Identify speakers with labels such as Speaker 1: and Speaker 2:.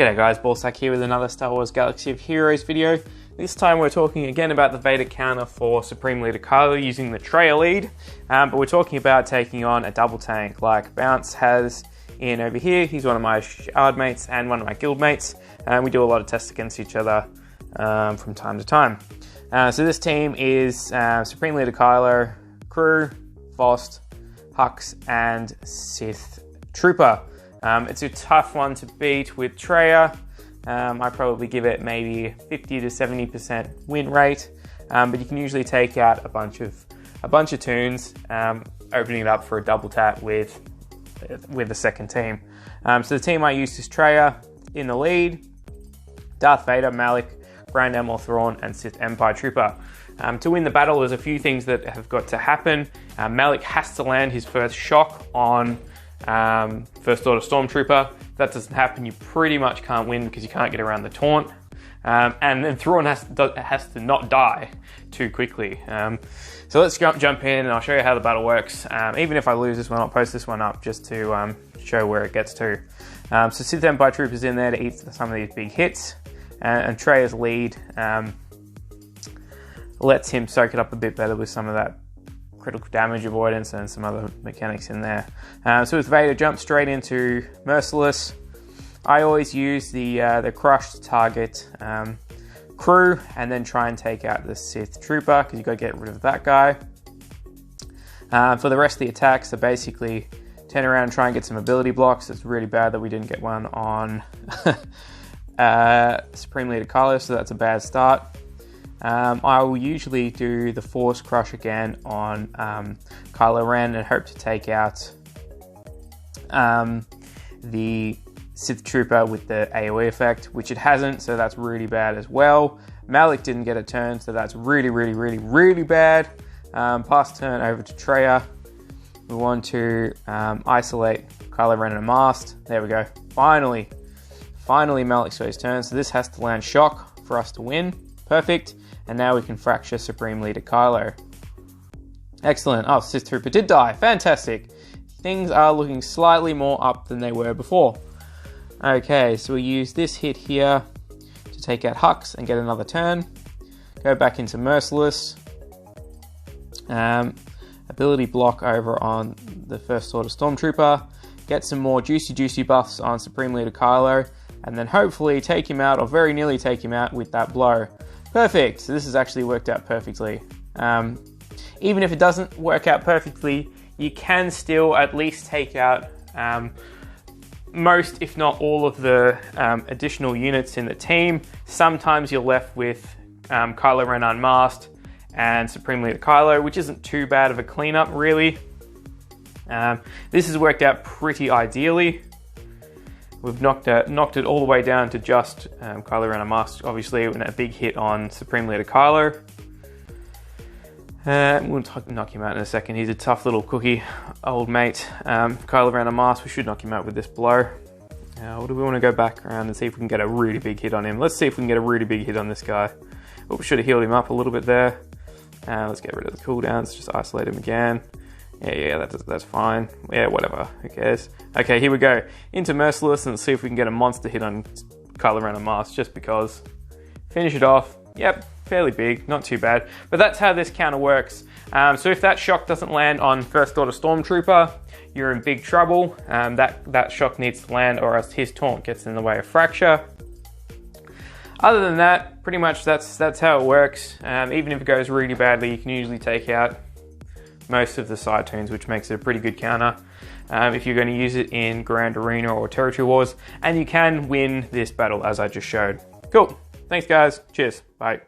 Speaker 1: G'day guys, Ballsack here with another Star Wars Galaxy of Heroes video. This time we're talking again about the Vader counter for Supreme Leader Kylo using the Traya lead, but we're talking about taking on a double tank like Bounce has in over here. He's one of my shard mates and one of my guild mates, and we do a lot of tests against each other from time to time. So this team is Supreme Leader Kylo, Crew, Fost, Hux, and Sith Trooper. It's a tough one to beat with Traya. I probably give it maybe 50 to 70% win rate, but you can usually take out a bunch of tunes, opening it up for a double tap with the second team. So the team I used is Traya in the lead, Darth Vader, Malik, Grand Admiral Thrawn, and Sith Empire Trooper. To win the battle, there's a few things that have got to happen. Malik has to land his first shock on First Order Stormtrooper. If that doesn't happen, you pretty much can't win because you can't get around the taunt. And then Thrawn has to not die too quickly. So let's jump in and I'll show you how the battle works. Even if I lose this one, I'll post this one up just to show where it gets to. So Sith Empire Trooper's in there to eat some of these big hits. And Traya's lead lets him soak it up a bit better with some of that critical damage avoidance and some other mechanics in there. So with Vader, jump straight into Merciless. I always use the Crush to target Crew and then try and take out the Sith Trooper because you've got to get rid of that guy. For the rest of the attacks, so basically turn around and try and get some ability blocks. It's really bad that we didn't get one on Supreme Leader Kylo, so that's a bad start. I will usually do the Force Crush again on Kylo Ren and hope to take out the Sith Trooper with the AoE effect, which it hasn't, so that's really bad as well. Malik didn't get a turn, so that's really bad. Pass turn over to Traya. We want to isolate Kylo Ren and a mast. There we go. Finally Malik's got his turn, so this has to land shock for us to win. Perfect. And now we can fracture Supreme Leader Kylo. Excellent. Oh, Sith Trooper did die. Fantastic. Things are looking slightly more up than they were before. Okay, so we use this hit here to take out Hux and get another turn. Go back into Merciless. Ability block over on the First Order Stormtrooper. Get some more juicy buffs on Supreme Leader Kylo. And then hopefully take him out, or very nearly take him out with that blow. Perfect. So this has actually worked out perfectly. Even if it doesn't work out perfectly, you can still at least take out most, if not all, of the additional units in the team. Sometimes you're left with Kylo Ren unmasked and Supreme Leader Kylo, which isn't too bad of a cleanup, really. This has worked out pretty ideally. We've knocked it all the way down to just Kylo Ren unmasked, obviously, and a big hit on Supreme Leader Kylo. We'll knock him out in a second. He's a tough little cookie, old mate. Kylo Ren unmasked, we should knock him out with this blow. Or do we want to go back around and see if we can get a really big hit on him? Let's see if we can get a really big hit on this guy. Oh, we should have healed him up a little bit there. Let's get rid of the cooldowns, just isolate him again. Yeah, that's fine. Yeah, whatever, who cares? Okay, here we go. Into Merciless and let's see if we can get a monster hit on Kylo Ren unmasked, just because. Finish it off. Yep, fairly big, not too bad. But that's how this counter works. So if that shock doesn't land on First Order Stormtrooper, you're in big trouble. That shock needs to land or else his taunt gets in the way of fracture. Other than that, pretty much that's how it works. Even if it goes really badly, you can usually take out most of the side tunes, which makes it a pretty good counter if you're going to use it in Grand Arena or Territory Wars, and you can win this battle as I just showed. Cool. Thanks guys. Cheers. Bye.